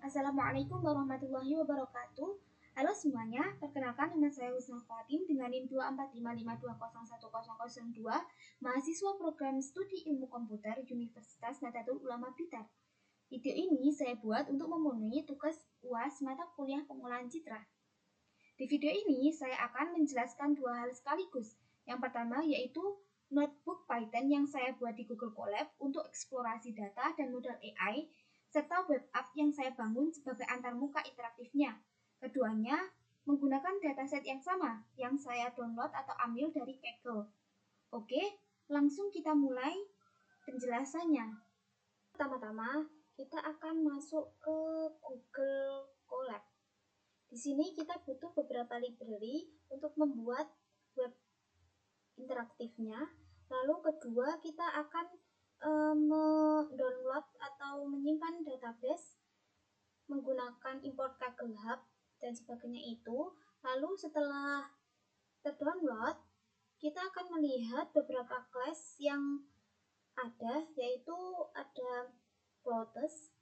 Assalamualaikum warahmatullahi wabarakatuh. Halo semuanya, perkenalkan nama saya Husna Fatim dengan NIM 24552010002, mahasiswa program studi ilmu komputer Universitas Nahdlatul Ulama Blitar. Video ini saya buat untuk memenuhi tugas UAS mata kuliah pengolahan citra. Di video ini saya akan menjelaskan dua hal sekaligus. Yang pertama yaitu notebook Python yang saya buat di Google Colab untuk eksplorasi data dan modal AI, serta web app yang saya bangun sebagai antarmuka interaktifnya. Keduanya menggunakan dataset yang sama yang saya download atau ambil dari Kaggle. Oke, langsung kita mulai penjelasannya. Pertama-tama kita akan masuk ke Google Colab. Di sini kita butuh beberapa library untuk membuat web interaktifnya. Lalu kedua kita akan mendownload atau menyimpan database menggunakan import Kaggle Hub dan sebagainya itu. Lalu setelah terdownload, kita akan melihat beberapa class yang ada, yaitu ada clothes,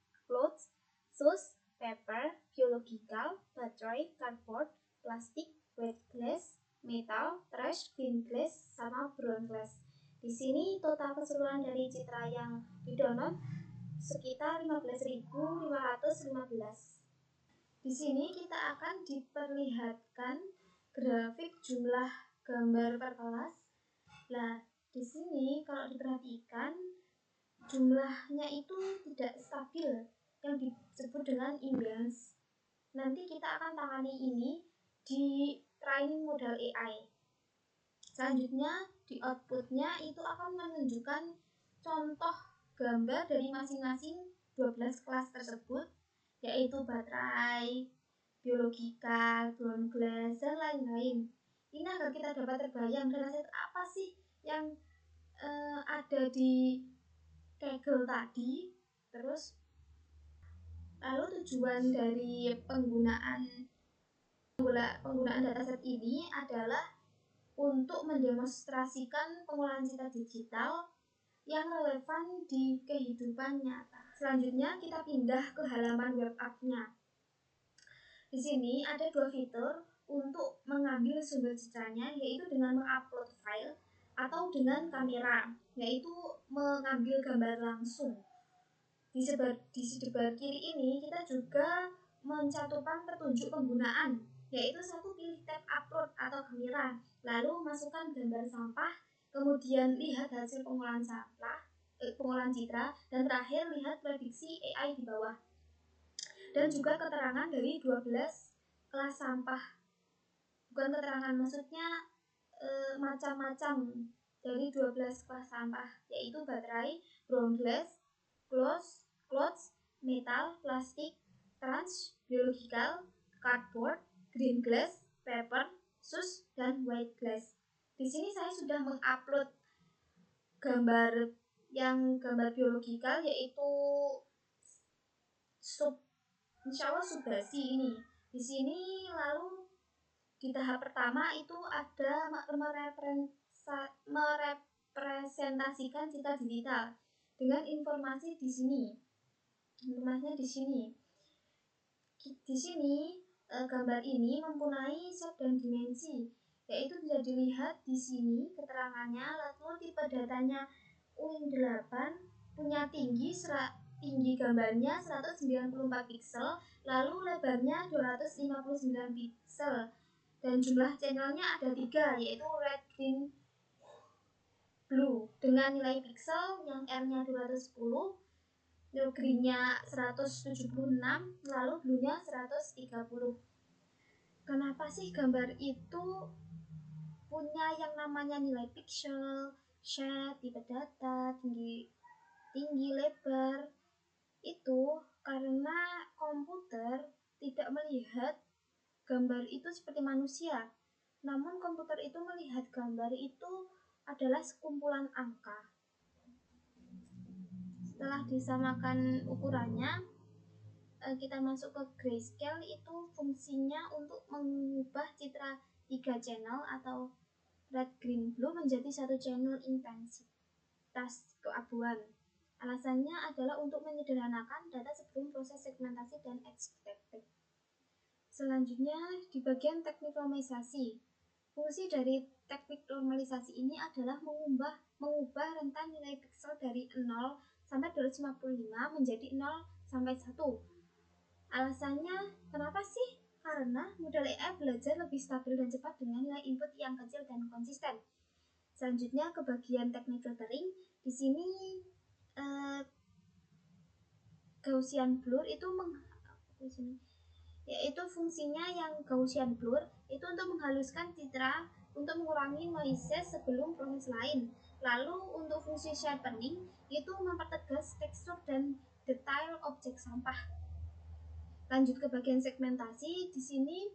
shoes, paper, biological, battery, cardboard, plastik, white glass, metal, trash, green glass, sama brown glass. Di sini total keseluruhan dari citra yang di-download sekitar 15.515. Di sini kita akan diperlihatkan grafik jumlah gambar per kelas. Nah, di sini kalau diperhatikan jumlahnya itu tidak stabil, yang disebut dengan imbalance. Nanti kita akan tangani ini di training model AI. Selanjutnya di outputnya itu akan menunjukkan contoh gambar dari masing-masing 12 kelas tersebut, yaitu baterai, biological, ground glass, dan lain-lain. Ini agar kita dapat terbayang dataset apa sih yang ada di Kaggle tadi. Terus lalu tujuan dari penggunaan dataset ini adalah untuk mendemonstrasikan pengolahan citra digital yang relevan di kehidupan nyata. Selanjutnya kita pindah ke halaman web app-nya. Di sini ada dua fitur untuk mengambil sumber citranya, yaitu dengan mengupload file atau dengan kamera, yaitu mengambil gambar langsung. Di sebelah kiri ini kita juga mencantumkan petunjuk penggunaan, yaitu satu, pilih tab upload atau kamera, lalu masukkan gambar sampah, kemudian lihat hasil pengolahan citra, dan terakhir lihat prediksi AI di bawah. Dan juga keterangan dari 12 kelas sampah. Bukan keterangan, maksudnya macam-macam dari 12 kelas sampah, yaitu baterai, ground glass, clothes, metal, plastik, trash, biological, cardboard, green glass, paper, shoes, dan white glass. Di sini saya sudah mengupload gambar biological, yaitu insyaallah subbasi ini. Di sini lalu di tahap pertama itu ada merepresentasikan citra digital dengan informasi di sini. Informasinya di sini. Di sini gambar ini mempunyai shape dan dimensi, yaitu bisa dilihat di sini keterangannya. Lalu tipe datanya UIN8, punya tinggi gambarnya 194 piksel, lalu lebarnya 259 piksel, dan jumlah channelnya ada 3, yaitu red, green, blue, dengan nilai piksel yang R-nya 210, green-nya 176, lalu blue-nya 130. Kenapa sih gambar itu punya yang namanya nilai piksel, shape, tipe data, tinggi, lebar? Itu karena komputer tidak melihat gambar itu seperti manusia, namun komputer itu melihat gambar itu adalah sekumpulan angka. Setelah disamakan ukurannya, kita masuk ke grayscale. Itu fungsinya untuk mengubah citra 3 channel atau red, green, blue menjadi 1 channel intensitas keabuan. Alasannya adalah untuk menyederhanakan data sebelum proses segmentasi dan edge detecting. Selanjutnya, di bagian teknik normalisasi. Fungsi dari teknik normalisasi ini adalah mengubah rentang nilai piksel dari 0 sampai 255 menjadi 0 sampai 1. Alasannya, kenapa sih? Karena model AI belajar lebih stabil dan cepat dengan nilai input yang kecil dan konsisten. Selanjutnya ke bagian teknik filtering. Di sini Gaussian blur itu yaitu fungsinya yang Gaussian blur itu untuk menghaluskan citra untuk mengurangi noise sebelum proses lain. Lalu untuk fungsi sharpening itu mempertegas tekstur dan detail objek sampah. Lanjut ke bagian segmentasi. Di sini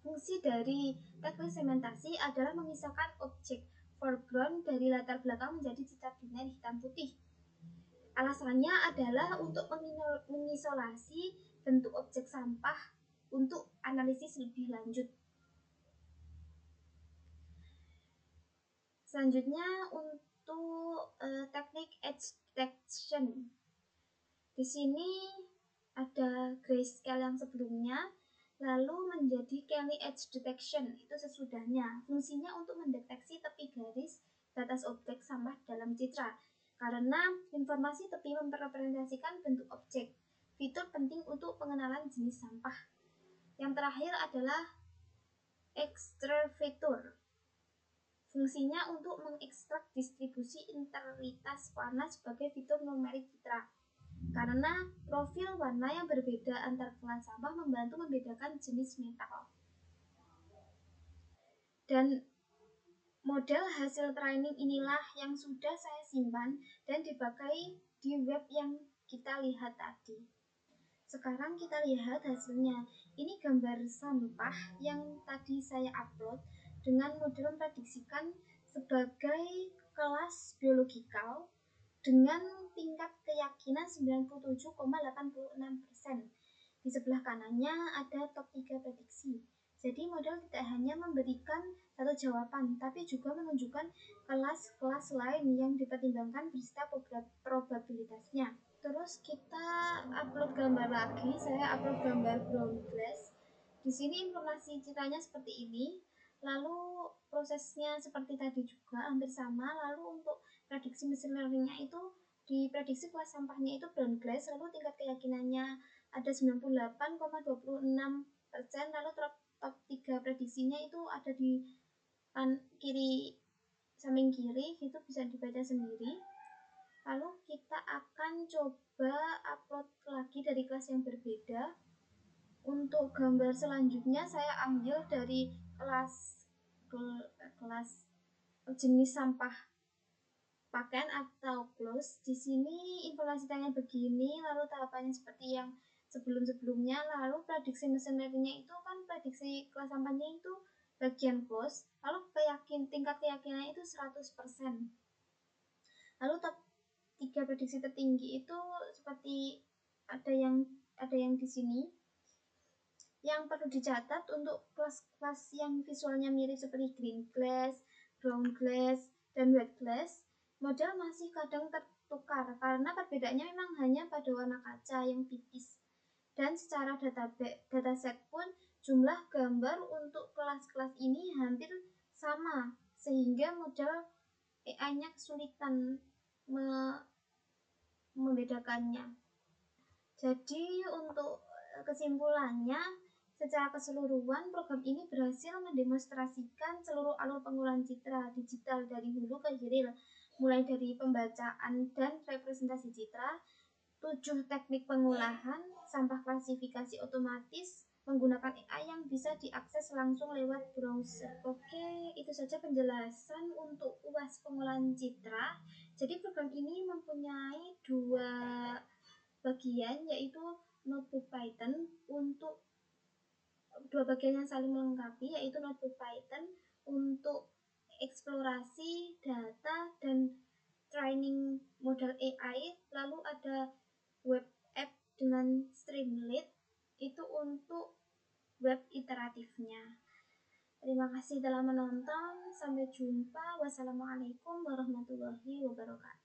fungsi dari teknik segmentasi adalah memisahkan objek foreground dari latar belakang menjadi citra biner hitam putih. Alasannya adalah untuk mengisolasi bentuk objek sampah untuk analisis lebih lanjut. Selanjutnya untuk teknik edge detection. Di sini ada grayscale yang sebelumnya, lalu menjadi Kelly edge detection itu sesudahnya. Fungsinya untuk mendeteksi tepi garis batas objek sampah dalam citra. Karena informasi tepi merepresentasikan bentuk objek. Fitur penting untuk pengenalan jenis sampah. Yang terakhir adalah extravator. Fungsinya untuk mengekstrak distribusi intensitas warna sebagai fitur numerik citra. Karena profil warna yang berbeda antar kelas sampah membantu membedakan jenis metal. Dan model hasil training inilah yang sudah saya simpan dan dipakai di web yang kita lihat tadi. Sekarang kita lihat hasilnya. Ini gambar sampah yang tadi saya upload dengan model memprediksikan sebagai kelas biologikal dengan tingkat keyakinan 97,86%. Di sebelah kanannya ada top 3 prediksi. Jadi model tidak hanya memberikan satu jawaban, tapi juga menunjukkan kelas-kelas lain yang dipertimbangkan beserta probabilitasnya. Terus kita upload gambar lagi, saya upload gambar ground glass. Di sini informasi ceritanya seperti ini. Lalu prosesnya seperti tadi juga hampir sama. Lalu untuk prediksi mesin learningnya itu diprediksi kelas sampahnya itu ground glass, lalu tingkat keyakinannya ada 98,26%. Lalu top 3 prediksinya itu ada di kiri, samping kiri, itu bisa dibaca sendiri. Lalu kita akan coba upload lagi dari kelas yang berbeda. Untuk gambar selanjutnya saya ambil dari kelas jenis sampah pakaian atau clothes. Di sini informasi tanya begini, lalu tahapannya seperti yang sebelum-sebelumnya. Lalu prediksi mesin learningnya itu kan prediksi kelas sampahnya itu bagian clothes. Lalu tingkat keyakinannya itu 100%. Lalu top 3 prediksi tertinggi itu seperti ada yang di sini. Yang perlu dicatat untuk kelas-kelas yang visualnya mirip seperti green glass, brown glass, dan white glass, model masih kadang tertukar karena perbedaannya memang hanya pada warna kaca yang tipis. Dan secara dataset pun jumlah gambar untuk kelas-kelas ini hampir sama, sehingga model AI-nya kesulitan membedakannya. Jadi untuk kesimpulannya, secara keseluruhan program ini berhasil mendemonstrasikan seluruh alur pengolahan citra digital dari hulu ke hilir, mulai dari pembacaan dan representasi citra, 7 teknik pengolahan, sampah klasifikasi otomatis menggunakan AI yang bisa diakses langsung lewat browser. Oke, itu saja penjelasan untuk UAS pengolahan citra. Jadi program ini mempunyai 2 bagian, yaitu notebook Python untuk 2 bagian yang saling melengkapi, yaitu notebook Python untuk eksplorasi data dan training model AI, lalu ada web app dengan Streamlit itu untuk web iteratifnya. Terima kasih telah menonton, sampai jumpa. Wassalamualaikum warahmatullahi wabarakatuh.